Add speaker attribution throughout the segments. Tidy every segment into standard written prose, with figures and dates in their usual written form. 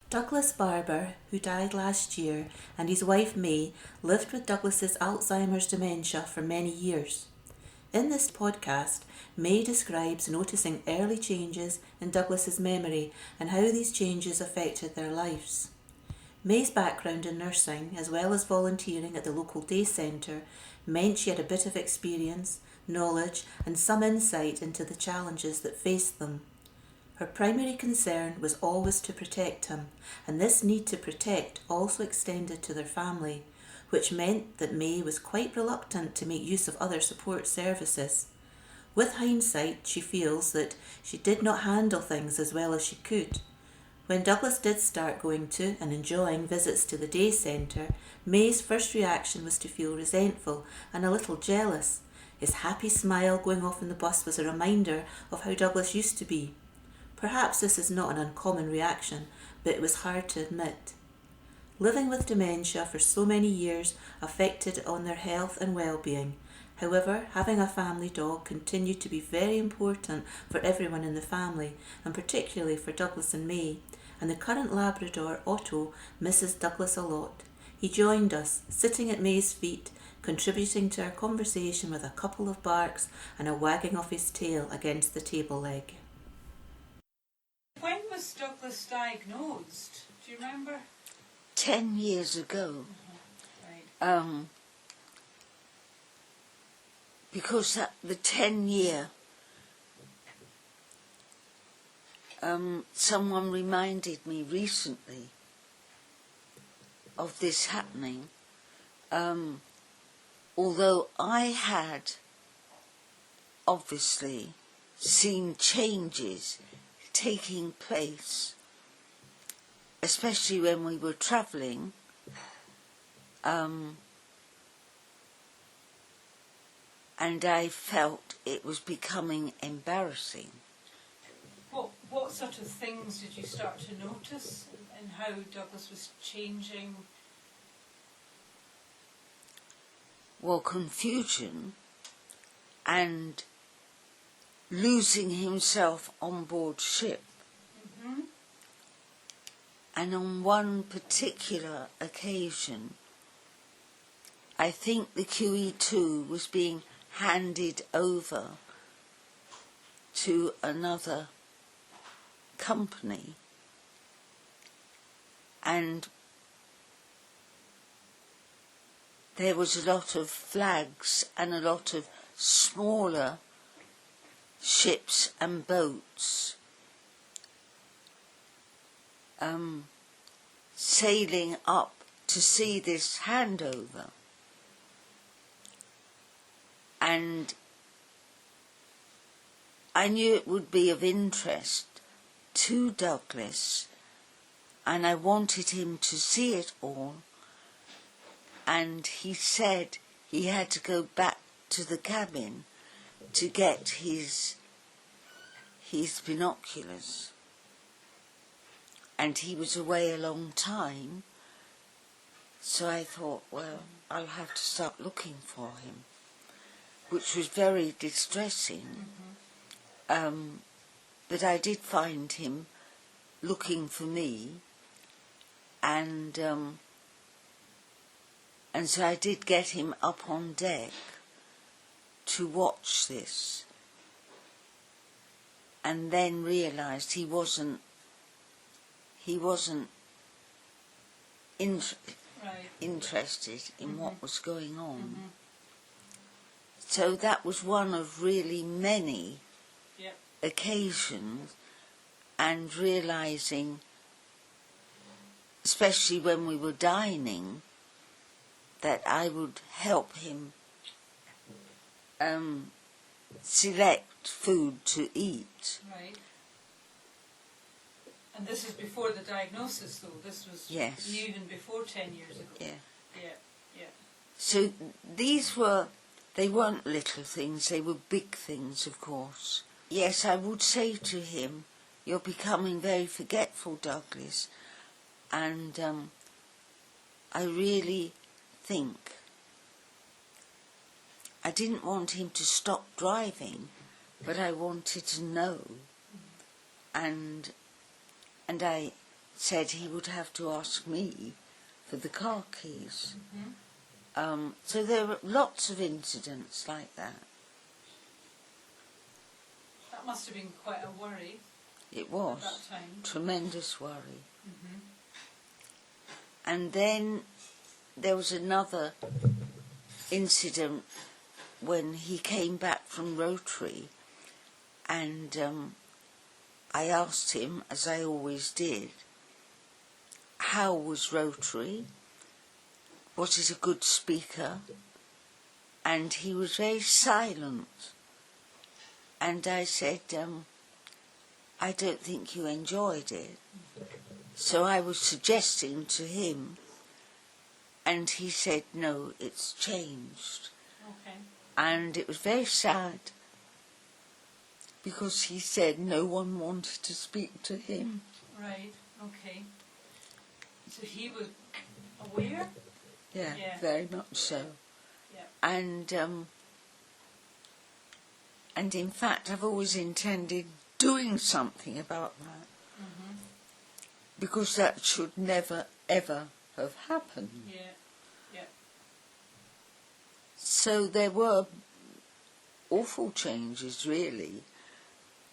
Speaker 1: Douglas Barbour, who died last year, and his wife May lived with Douglas's Alzheimer's dementia for many years. In this podcast, May describes noticing early changes in Douglas's memory and how these changes affected their lives. May's background in nursing, as well as volunteering at the local day centre, meant she had a bit of experience, knowledge and some insight into the challenges that faced them. Her primary concern was always to protect him, and this need to protect also extended to their family, which meant that May was quite reluctant to make use of other support services. With hindsight, she feels that she did not handle things as well as she could. When Douglas did start going to and enjoying visits to the day centre, May's first reaction was to feel resentful and a little jealous. His happy smile going off in the bus was a reminder of how Douglas used to be. Perhaps this is not an uncommon reaction, but it was hard to admit. Living with dementia for so many years affected on their health and well-being. However, having a family dog continued to be very important for everyone in the family, and particularly for Douglas and May, and the current Labrador Otto misses Douglas a lot. He joined us, sitting at May's feet, contributing to our conversation with a couple of barks and a wagging of his tail against the table leg.
Speaker 2: When was Douglas diagnosed? Do you remember?
Speaker 3: 10 years ago.
Speaker 2: Right.
Speaker 3: Because the 10-year, someone reminded me recently of this happening. Although I had obviously seen changes taking place, especially when we were travelling, and I felt it was becoming embarrassing.
Speaker 2: What sort of things did you start to notice in how Douglas was changing?
Speaker 3: Well, confusion and losing himself on board ship.
Speaker 2: Mm-hmm.
Speaker 3: And on one particular occasion, I think the QE2 was being handed over to another company, and there was a lot of flags and a lot of smaller ships and boats sailing up to see this handover. And I knew it would be of interest to Douglas, and I wanted him to see it all, and he said he had to go back to the cabin to get his binoculars, and he was away a long time, so I thought, well, I'll have to start looking for him, which was very distressing.
Speaker 2: Mm-hmm.
Speaker 3: But I did find him looking for me, and so I did get him up on deck to watch this, and then realised he wasn't interested in what was going on.
Speaker 2: Mm-hmm.
Speaker 3: So that was one of really many occasions, and realising, especially when we were dining, that I would help him select food to eat.
Speaker 2: Right. And this is before the diagnosis, though. This was even before 10 years ago.
Speaker 3: Yeah.
Speaker 2: Yeah.
Speaker 3: So they weren't little things, they were big things, of course. Yes, I would say to him, you're becoming very forgetful, Douglas, and I really think I didn't want him to stop driving, but I wanted to know, and I said he would have to ask me for the car keys. So there were lots of incidents like that.
Speaker 2: That must have been quite a worry
Speaker 3: It was
Speaker 2: at that time.
Speaker 3: tremendous worry. And then there was another incident when he came back from Rotary, and I asked him, as I always did, how was Rotary? Was it a good speaker? And he was very silent. And I said, I don't think you enjoyed it. So I was suggesting to him, and he said, no, it's changed.
Speaker 2: Okay.
Speaker 3: And it was very sad, because he said no one wanted to speak to him.
Speaker 2: Right, okay. So he was aware?
Speaker 3: Yeah,
Speaker 2: Yeah.
Speaker 3: very much so.
Speaker 2: Yeah.
Speaker 3: And in fact, I've always intended doing something about that, because that should never, ever have happened.
Speaker 2: Yeah, yeah.
Speaker 3: So there were awful changes, really,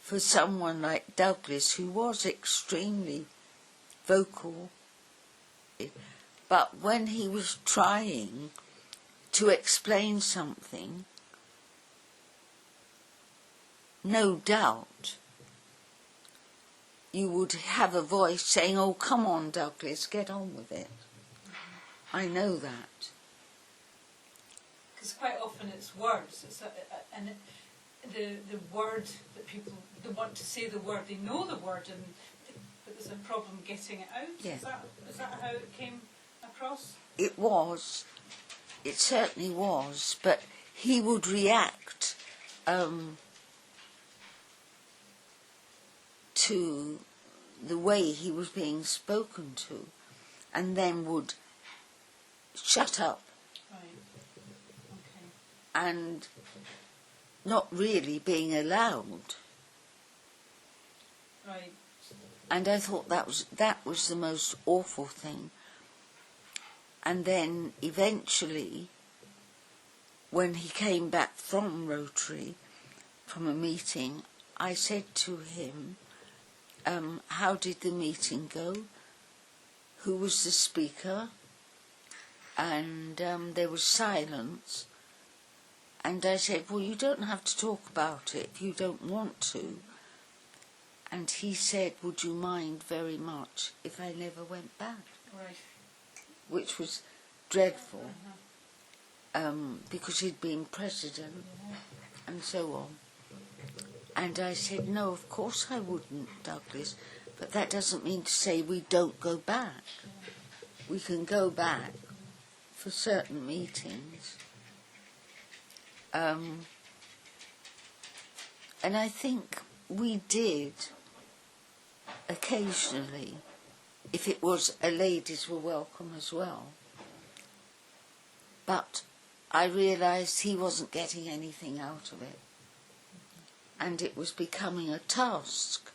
Speaker 3: for someone like Douglas, who was extremely vocal. But when he was trying to explain something, no doubt you would have a voice saying, oh, come on, Douglas, get on with it. I know that.
Speaker 2: Because quite often it's words, and the word that people, they want to say the word, they know the word, but there's a problem getting it out.
Speaker 3: Yeah.
Speaker 2: Is that how it came across?
Speaker 3: It was. It certainly was. But he would react to the way he was being spoken to, and then would shut up
Speaker 2: Right. Okay.
Speaker 3: and not really being allowed.
Speaker 2: Right.
Speaker 3: And I thought that was the most awful thing. And then eventually, when he came back from Rotary, from a meeting, I said to him, how did the meeting go? Who was the speaker? And there was silence. And I said, well, you don't have to talk about it if you don't want to. And he said, would you mind very much if I never went back?
Speaker 2: Right.
Speaker 3: Which was dreadful, because he'd been president and so on. And I said, no, of course I wouldn't, Douglas, but that doesn't mean to say we don't go back. We can go back for certain meetings. And I think we did occasionally, if it was ladies were welcome as well. But I realised he wasn't getting anything out of it. And it was becoming a task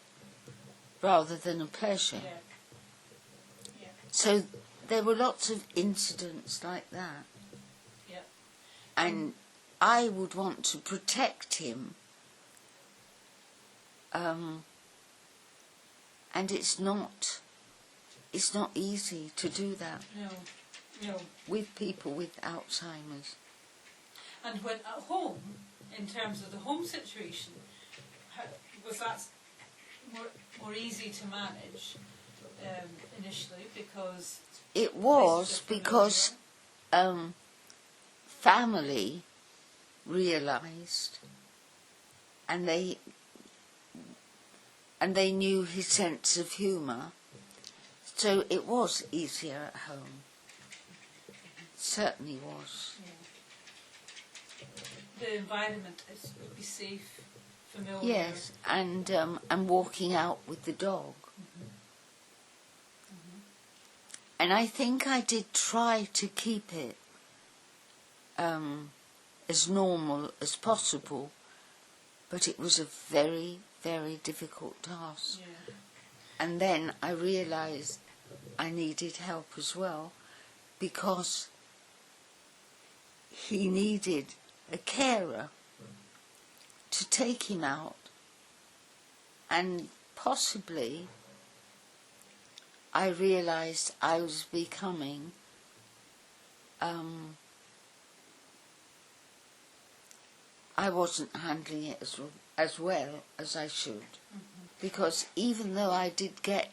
Speaker 3: rather than a pleasure.
Speaker 2: Yeah. Yeah.
Speaker 3: So there were lots of incidents like that.
Speaker 2: Yeah.
Speaker 3: And I would want to protect him. And it's not easy to do that
Speaker 2: No.
Speaker 3: with people with Alzheimer's.
Speaker 2: And when at home, in terms of the home situation, was that more easy to manage initially because
Speaker 3: It was
Speaker 2: places are
Speaker 3: because family realised, and they knew his sense of humour, so it was easier at home. Certainly was.
Speaker 2: the environment would be safe, familiar.
Speaker 3: Yes, and walking out with the dog. And I think I did try to keep it as normal as possible, but it was a very, very difficult task.
Speaker 2: Yeah.
Speaker 3: And then I realised I needed help as well, because he needed a carer to take him out, and possibly I realised I was becoming I wasn't handling it as well as I should, because even though I did get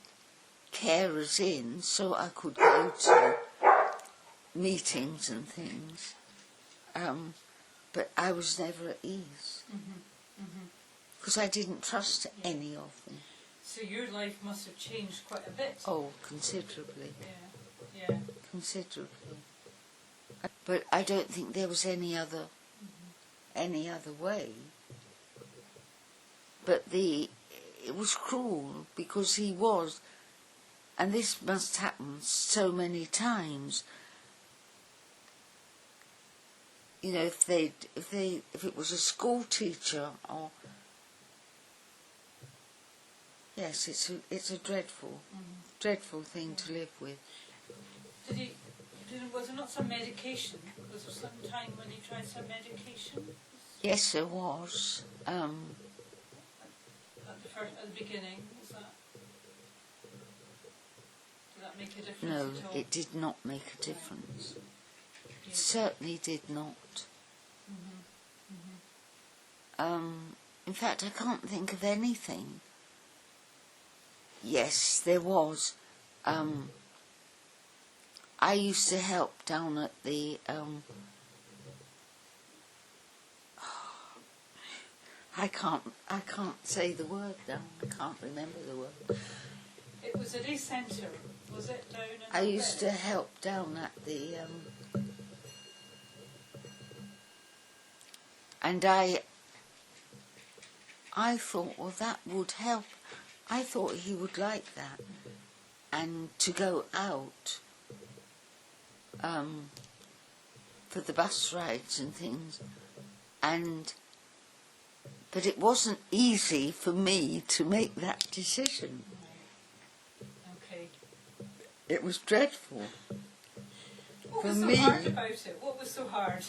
Speaker 3: carers in so I could go to meetings and things, but I was never at ease, because I didn't trust any of them.
Speaker 2: So your life must have changed quite a bit.
Speaker 3: Oh, considerably.
Speaker 2: Yeah.
Speaker 3: Considerably. But I don't think there was any other way. But it was cruel, because he was, and this must happen so many times. You know, if it was a school teacher, or yes, it's a dreadful thing to live with.
Speaker 2: Was there not some medication? Was there some time when he tried some medication?
Speaker 3: Yes, there was.
Speaker 2: At the beginning, was that? Did that make a difference
Speaker 3: No,
Speaker 2: at all?
Speaker 3: it did not make a difference.
Speaker 2: Yeah.
Speaker 3: It certainly did not. In fact, I can't think of anything. Yes, there was. I used to help down at the I can't say the word now. I can't remember the word.
Speaker 2: It was a day centre, was it, down in
Speaker 3: I used to help down at the and I thought, well, that would help. I thought he would like that, and to go out for the bus rides and things, but it wasn't easy for me to make that decision.
Speaker 2: Okay.
Speaker 3: It was dreadful.
Speaker 2: What
Speaker 3: for
Speaker 2: was so
Speaker 3: me.
Speaker 2: hard about it? What was so hard?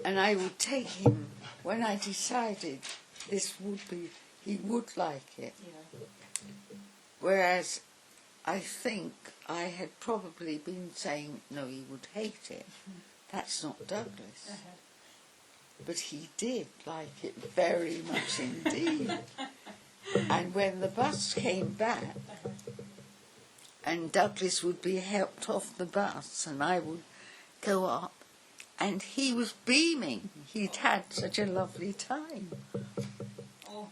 Speaker 3: And I would take him when I decided he would like it.
Speaker 2: Yeah.
Speaker 3: Whereas I think I had probably been saying, no, he would hate it. That's not Douglas. But he did like it very much indeed. And when the bus came back, and Douglas would be helped off the bus, and I would go up, and he was beaming. He'd had such a lovely time.
Speaker 2: Oh.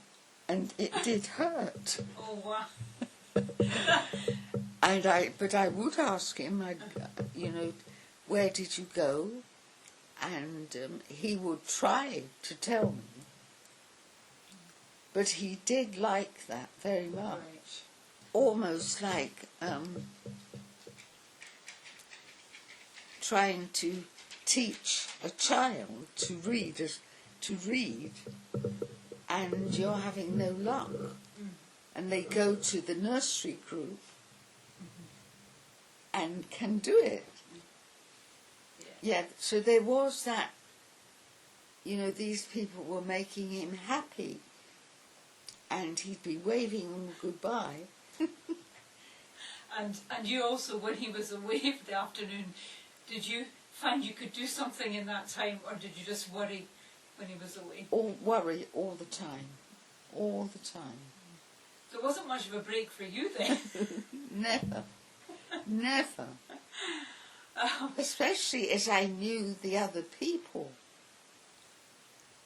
Speaker 3: And it did hurt.
Speaker 2: Oh, wow.
Speaker 3: But I would ask him, where did you go? And he would try to tell me. But he did like that very much.
Speaker 2: Right.
Speaker 3: Almost like trying to teach a child to read, and you're having no luck. And they go to the nursery group and can do it. Yeah, so there was that, these people were making him happy, and he'd be waving them goodbye.
Speaker 2: And you also, when he was away for the afternoon, did you find you could do something in that time, or did you just worry when he was away?
Speaker 3: Worry all the time. All the time.
Speaker 2: So it wasn't much of a break for you then?
Speaker 3: Never. Especially as I knew the other people.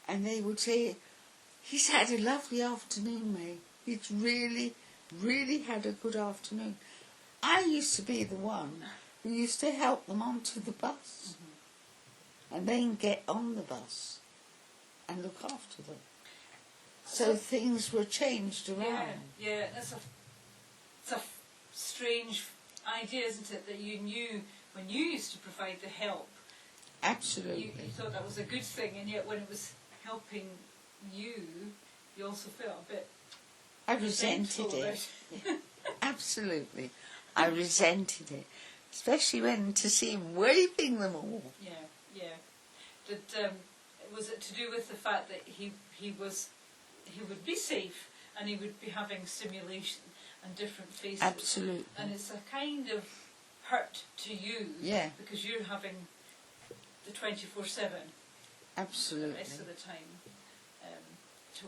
Speaker 3: And they would say, he's had a lovely afternoon, May. He's really, really had a good afternoon. I used to be the one who used to help them onto the bus. And then get on the bus and look after them. So things were changed around.
Speaker 2: Yeah, it's a strange idea, isn't it, that you knew when you used to provide the help.
Speaker 3: Absolutely.
Speaker 2: You thought that was a good thing, and yet when it was helping you, you also felt a bit
Speaker 3: I resented it. Absolutely. I resented it. Especially when to see him waving them all.
Speaker 2: Yeah, yeah. Was it to do with the fact that he would be safe and he would be having stimulation and different faces?
Speaker 3: Absolutely.
Speaker 2: And it's a kind of hurt to you,
Speaker 3: yeah,
Speaker 2: because you're having the 24/7
Speaker 3: absolutely
Speaker 2: the rest of the time.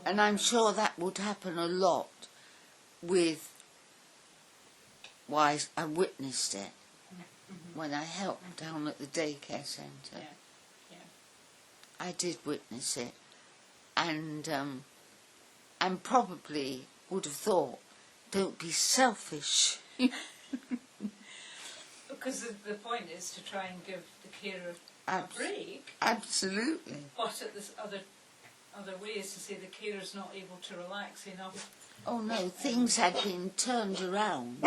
Speaker 3: And I'm sure that would happen a lot with why I witnessed it when I helped down at the daycare centre.
Speaker 2: Yeah, yeah.
Speaker 3: I did witness it, and probably would have thought, don't be selfish.
Speaker 2: Because the point is to try and give the carer a break.
Speaker 3: Absolutely.
Speaker 2: But at this other way is to say the carer's not able to relax enough.
Speaker 3: Oh no, things had been turned around